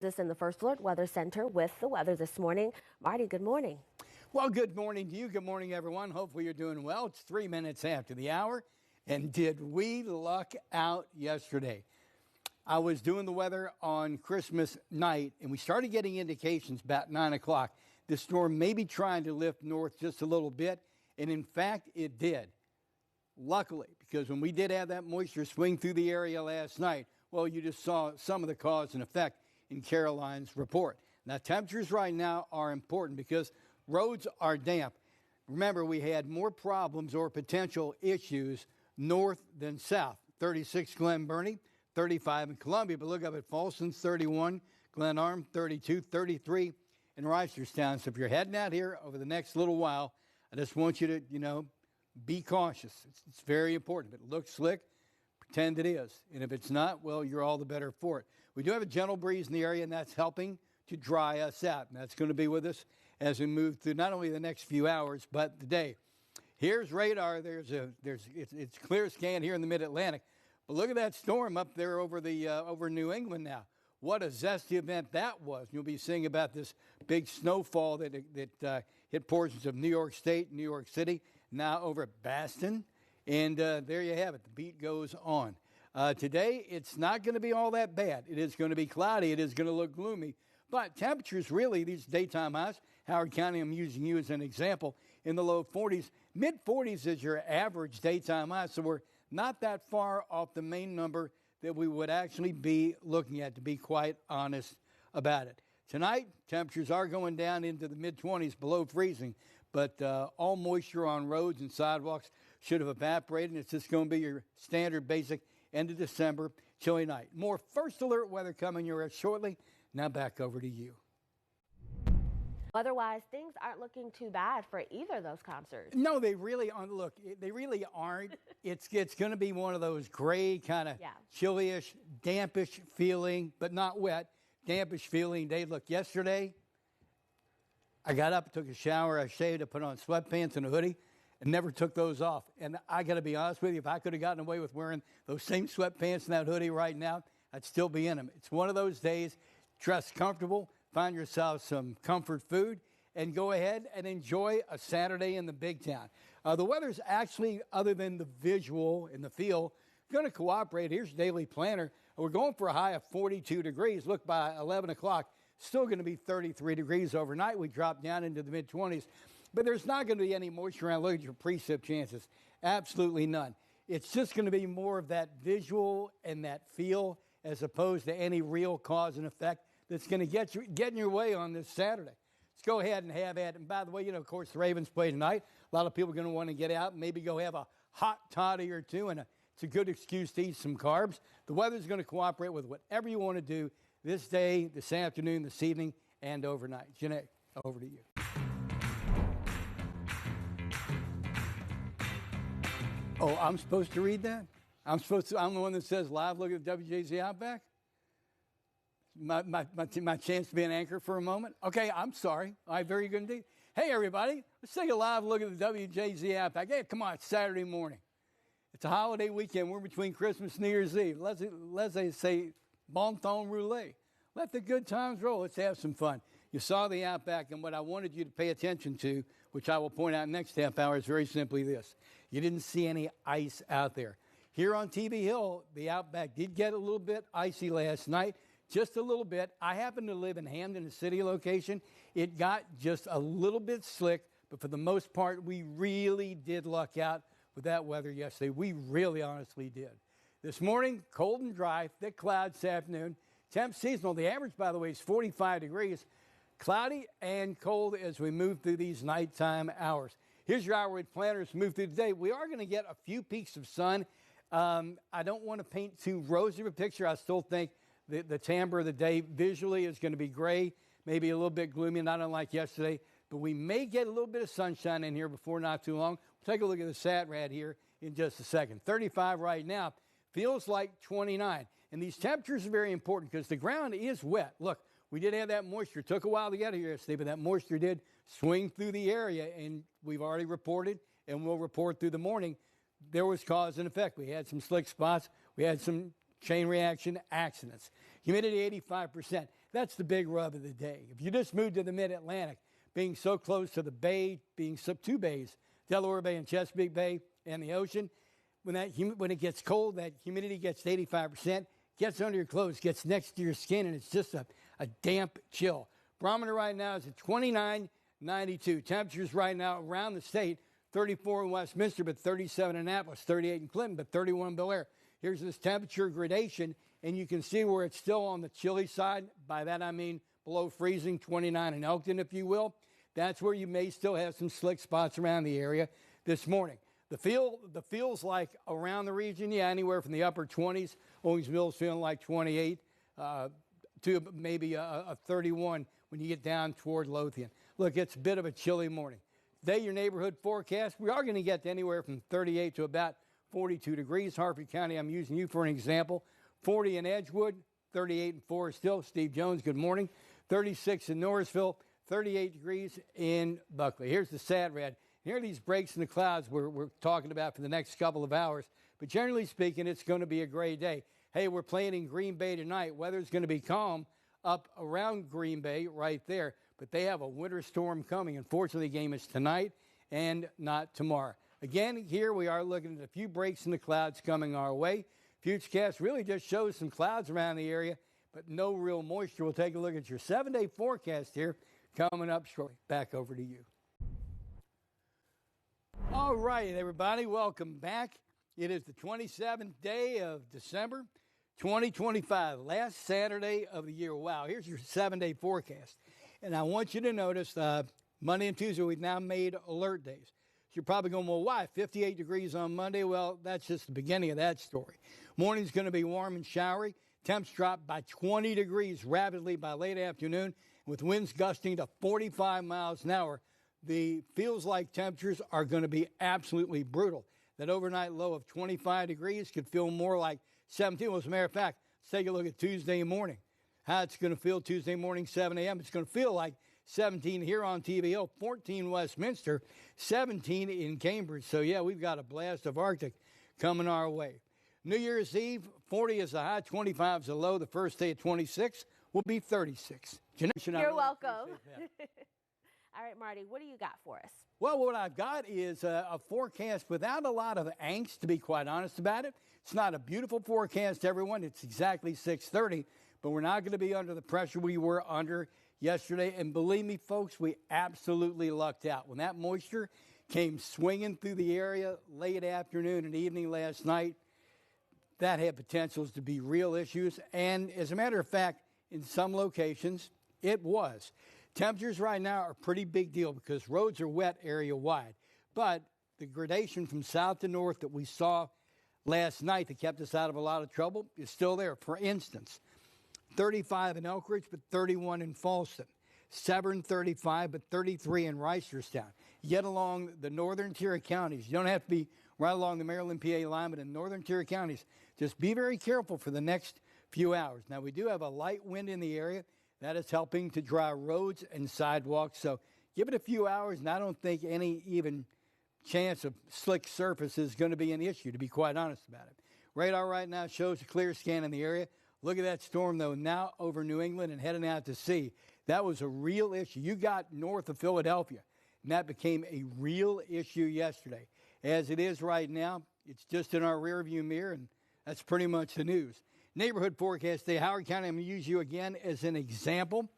This in the First Alert Weather Center with the weather this morning. Marty, good morning. Well, good morning to you. Good morning, everyone. Hopefully you're doing well. It's 3 minutes after the hour. And did we luck out yesterday? I was doing the weather on Christmas night, and we started getting indications about 9 o'clock. The storm may be trying to lift north just a little bit, and in fact, it did. Luckily, because when we did have that moisture swing through the area last night, well, you just saw some of the cause and effect in Caroline's report. Now, temperatures right now are important because roads are damp. Remember, we had more problems or potential issues north than south. 36 Glen Burnie, 35 in Columbia, but look up at Folsom, 31, Glen Arm, 32, 33 in Reisterstown. So if you're heading out here over the next little while, I just want you to, be cautious. It's very important. If it looks slick, pretend it is. And if it's not, well, you're all the better for it. We do have a gentle breeze in the area, and that's helping to dry us out. And that's going to be with us as we move through not only the next few hours, but the day. Here's radar. It's clear scan here in the Mid-Atlantic. But look at that storm up there over New England now. What a zesty event that was. You'll be seeing about this big snowfall that hit portions of New York State, New York City, now over at Boston. And there you have it. The beat goes on. Today, it's not going to be all that bad. It is going to be cloudy. It is going to look gloomy. But temperatures really, these daytime highs, Howard County, I'm using you as an example, in the low 40s. Mid-40s is your average daytime high, so we're not that far off the main number that we would actually be looking at, to be quite honest about it. Tonight, temperatures are going down into the mid-20s, below freezing, but all moisture on roads and sidewalks should have evaporated. It's just going to be your standard basic end of December chilly night. More First Alert weather coming your way shortly. Now back over to you. Otherwise, things aren't looking too bad for either of those concerts. No, they really aren't. Look, they really aren't. It's going to be one of those gray, kind of chilly-ish, dampish feeling, but not wet, dampish feeling day. Look, yesterday, I got up, took a shower, I shaved, I put on sweatpants and a hoodie, and never took those off. And I got to be honest with you, if I could have gotten away with wearing those same sweatpants and that hoodie right now, I'd still be in them. It's one of those days, dress comfortable, find yourself some comfort food, and go ahead and enjoy a Saturday in the big town. The weather's actually, other than the visual and the feel, going to cooperate. Here's your daily planner. We're going for a high of 42 degrees. Look, by 11 o'clock, still going to be 33 degrees overnight. We drop down into the mid-20s. But there's not going to be any moisture around. Look at your precip chances. Absolutely none. It's just going to be more of that visual and that feel as opposed to any real cause and effect that's going to get in your way on this Saturday. Let's go ahead and have at it. And by the way, of course, the Ravens play tonight. A lot of people are going to want to get out and maybe go have a hot toddy or two, and it's a good excuse to eat some carbs. The weather's going to cooperate with whatever you want to do this day, this afternoon, this evening, and overnight. Janae, over to you. Oh, I'm supposed to read that? I'm the one that says live look at the WJZ Outback? My chance to be an anchor for a moment? Okay, I'm sorry. All right, very good indeed. Hey, everybody, let's take a live look at the WJZ Outback. Hey, come on, it's Saturday morning. It's a holiday weekend. We're between Christmas and New Year's Eve. Let's say bon temps roulette. Let the good times roll. Let's have some fun. You saw the Outback, and what I wanted you to pay attention to, which I will point out next half hour, is very simply this. You didn't see any ice out there. Here on TV Hill, the Outback did get a little bit icy last night, just a little bit. I happen to live in Hamden, a city location. It got just a little bit slick, but for the most part, we really did luck out with that weather yesterday. We really honestly did. This morning, cold and dry, thick clouds this afternoon. Temp seasonal. The average, by the way, is 45 degrees. Cloudy and cold as we move through these nighttime hours. Here's your hour with planners move through the day. We are going to get a few peaks of sun. I don't want to paint too rosy of a picture. I still think the timbre of the day visually is going to be gray, maybe a little bit gloomy, not unlike yesterday. But we may get a little bit of sunshine in here before not too long. We'll take a look at the SAT-RAD here in just a second. 35 right now. Feels like 29. And these temperatures are very important because the ground is wet. Look, we did have that moisture. It took a while to get here yesterday, but that moisture did swing through the area, and we've already reported, and we'll report through the morning, there was cause and effect. We had some slick spots. We had some chain reaction accidents. Humidity 85%. That's the big rub of the day. If you just moved to the mid-Atlantic, being so close to the bay, being two bays, Delaware Bay and Chesapeake Bay, and the ocean, when it gets cold, that humidity gets to 85%, gets under your clothes, gets next to your skin, and it's just a damp chill. Barometer right now is at 29.92. Temperatures right now around the state, 34 in Westminster, but 37 in Annapolis, 38 in Clinton, but 31 in Bel Air. Here's this temperature gradation, and you can see where it's still on the chilly side. By that I mean below freezing, 29 in Elkton, if you will. That's where you may still have some slick spots around the area this morning. The feels like around the region, yeah, anywhere from the upper 20s. Owings Mills feeling like 28 to maybe a 31 when you get down toward Lothian. Look, it's a bit of a chilly morning. Today, your neighborhood forecast, we are going to get to anywhere from 38 to about 42 degrees. Harford County, I'm using you for an example. 40 in Edgewood, 38 in Forest Hill. Steve Jones, good morning. 36 in Norrisville, 38 degrees in Buckley. Here's the sad red. Here are these breaks in the clouds we're talking about for the next couple of hours. But generally speaking, it's going to be a great day. Hey, we're playing in Green Bay tonight. Weather's going to be calm up around Green Bay right there. But they have a winter storm coming. Unfortunately, the game is tonight and not tomorrow. Again, here we are looking at a few breaks in the clouds coming our way. Futurecast really just shows some clouds around the area, but no real moisture. We'll take a look at your 7-day forecast here coming up shortly. Back over to you. All right, everybody, welcome back. It is the 27th day of December, 2025, last Saturday of the year. Wow, here's your 7-day forecast. And I want you to notice Monday and Tuesday, we've now made alert days. So you're probably going, well, why? 58 degrees on Monday? Well, that's just the beginning of that story. Morning's going to be warm and showery. Temps drop by 20 degrees rapidly by late afternoon, with winds gusting to 45 miles an hour. The feels like temperatures are going to be absolutely brutal. That overnight low of 25 degrees could feel more like 17. Well, as a matter of fact, let's take a look at Tuesday morning. How it's going to feel Tuesday morning, 7 a.m. It's going to feel like 17 here on TVO, 14 Westminster, 17 in Cambridge. So, yeah, we've got a blast of Arctic coming our way. New Year's Eve, 40 is the high, 25 is the low. The first day at 26 will be 36. You're welcome. All right, Marty, what do you got for us? Well, what I've got is a forecast without a lot of angst, to be quite honest about it. It's not a beautiful forecast, everyone. It's exactly 6:30, but we're not going to be under the pressure we were under yesterday. And believe me, folks, we absolutely lucked out. When that moisture came swinging through the area late afternoon and evening last night, that had potentials to be real issues. And as a matter of fact, in some locations, it was. Temperatures right now are a pretty big deal because roads are wet area-wide. But the gradation from south to north that we saw last night that kept us out of a lot of trouble is still there. For instance, 35 in Elk Ridge, but 31 in Falston. Severn, 35, but 33 in Reisterstown. Yet along the northern tier of counties, you don't have to be right along the Maryland-PA line, but in northern tier of counties, just be very careful for the next few hours. Now, we do have a light wind in the area. That is helping to dry roads and sidewalks. So give it a few hours, and I don't think any even chance of slick surface is going to be an issue, to be quite honest about it. Radar right now shows a clear scan in the area. Look at that storm, though, now over New England and heading out to sea. That was a real issue. You got north of Philadelphia, and that became a real issue yesterday. As it is right now, it's just in our rearview mirror, and that's pretty much the news. Neighborhood forecast today, Howard County, I'm going to use you again as an example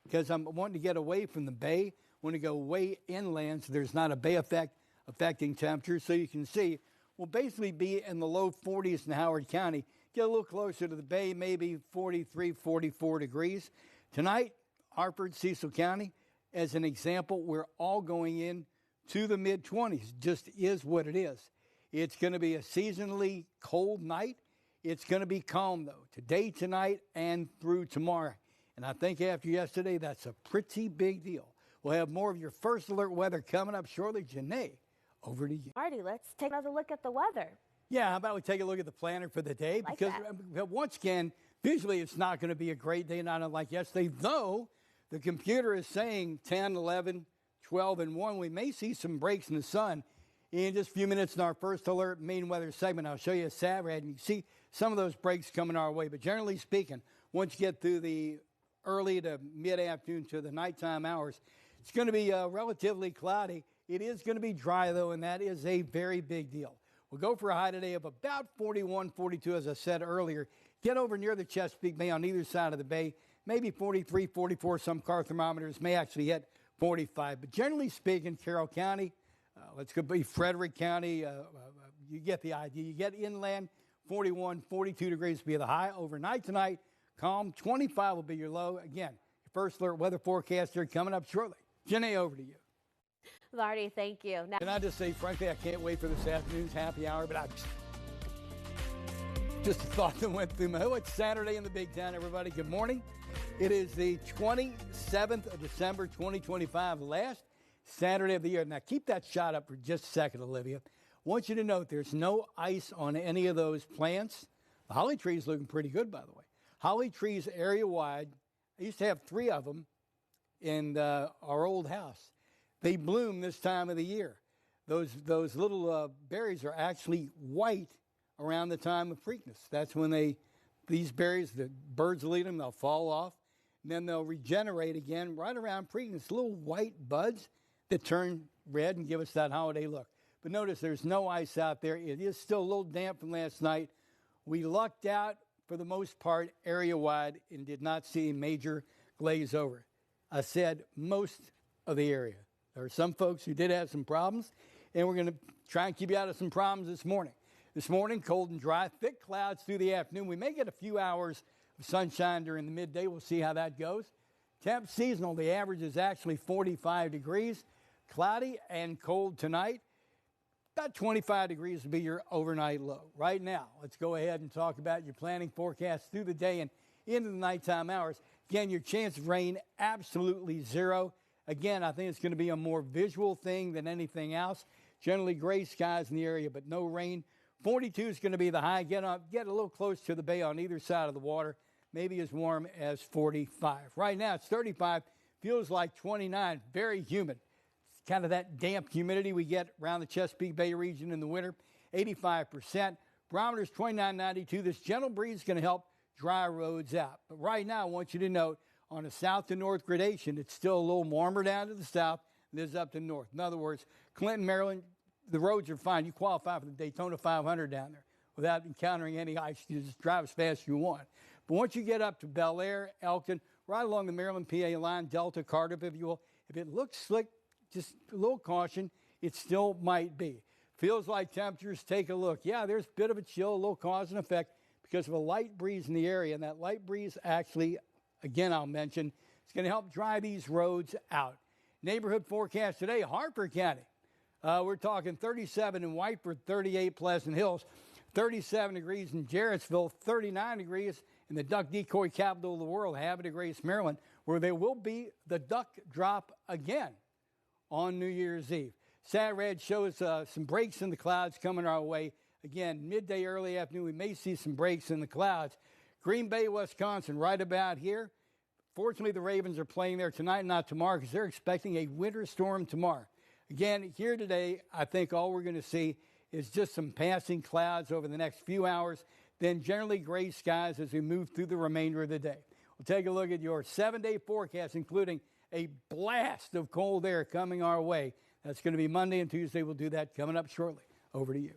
because I'm wanting to get away from the bay. I want to go way inland so there's not a bay effect affecting temperatures. So you can see we'll basically be in the low 40s in Howard County. Get a little closer to the bay, maybe 43, 44 degrees. Tonight, Hartford, Cecil County, as an example, we're all going in to the mid-20s. Just is what it is. It's going to be a seasonally cold night. It's going to be calm, though, today, tonight, and through tomorrow. And I think after yesterday, that's a pretty big deal. We'll have more of your first alert weather coming up shortly. Janae, over to you. Marty, let's take another look at the weather. Yeah, how about we take a look at the planner for the day? Like because that. Once again, visually it's not going to be a great day, not unlike yesterday, though the computer is saying 10, 11, 12, and 1. We may see some breaks in the sun in just a few minutes in our first alert main weather segment. I'll show you a SAT rad, and you can see some of those breaks coming our way. But generally speaking, once you get through the early to mid-afternoon to the nighttime hours. It's going to be relatively cloudy. It is going to be dry, though, and that is a very big deal. We'll go for a high today of about 41, 42, as I said earlier. Get over near the Chesapeake Bay on either side of the bay, maybe 43, 44. Some car thermometers may actually hit 45. But generally speaking, Carroll County, let's go be Frederick County, you get the idea. You get inland, 41, 42 degrees will be the high. Overnight tonight, calm, 25 will be your low. Again, your first alert weather forecast here coming up shortly. Janae, over to you. Marty, thank you. Now, Can I just say, frankly, I can't wait for this afternoon's happy hour, but I just a thought that went through my, it's Saturday in the Big Town, everybody. Good morning. It is the 27th of December, 2025, last Saturday of the year. Now, keep that shot up for just a second, Olivia. I want you to note there's no ice on any of those plants. The holly tree is looking pretty good, by the way. Holly trees area-wide. I used to have 3 of them in our old house. They bloom this time of the year. Those little berries are actually white around the time of Preakness. That's when these berries, the birds will eat them, they'll fall off, and then they'll regenerate again right around Preakness. Little white buds that turn red and give us that holiday look. But notice there's no ice out there. It is still a little damp from last night. We lucked out for the most part area-wide and did not see major glaze over. I said most of the area. There are some folks who did have some problems, and we're going to try and keep you out of some problems this morning. This morning, cold and dry, thick clouds through the afternoon. We may get a few hours of sunshine during the midday. We'll see how that goes. Temp seasonal, the average is actually 45 degrees. Cloudy and cold tonight. About 25 degrees will be your overnight low. Right now, let's go ahead and talk about your planning forecast through the day and into the nighttime hours. Again, your chance of rain, absolutely zero. Again, I think it's going to be a more visual thing than anything else. Generally gray skies in the area, but no rain. 42 is going to be the high. Get a little close to the bay on either side of the water. Maybe as warm as 45. Right now, it's 35. Feels like 29. Very humid. It's kind of that damp humidity we get around the Chesapeake Bay region in the winter. 85%. Barometer's 29.92. This gentle breeze is going to help dry roads out. But right now, I want you to note, on a south to north gradation, it's still a little warmer down to the south than it is up to north. In other words, Clinton, Maryland, the roads are fine. You qualify for the Daytona 500 down there without encountering any ice. You just drive as fast as you want. But once you get up to Bel Air, Elkin, right along the Maryland-PA line, Delta, Cardiff, if you will, if it looks slick, just a little caution, it still might be. Feels like temperatures, take a look. Yeah, there's a bit of a chill, a little cause and effect because of a light breeze in the area, and that light breeze actually, again, I'll mention, it's going to help dry these roads out. Neighborhood forecast today, Hartford County. We're talking 37 in Whiteford, 38 Pleasant Hills, 37 degrees in Jarrettsville, 39 degrees in the duck decoy capital of the world, Havre Grace, Maryland, where there will be the duck drop again on New Year's Eve. Sat-Rad shows some breaks in the clouds coming our way. Again, midday, early afternoon, we may see some breaks in the clouds. Green Bay, Wisconsin, right about here. Fortunately, the Ravens are playing there tonight, not tomorrow, because they're expecting a winter storm tomorrow. Again, here today, I think all we're going to see is just some passing clouds over the next few hours, then generally gray skies as we move through the remainder of the day. We'll take a look at your 7-day forecast, including a blast of cold air coming our way. That's going to be Monday and Tuesday. We'll do that coming up shortly. Over to you.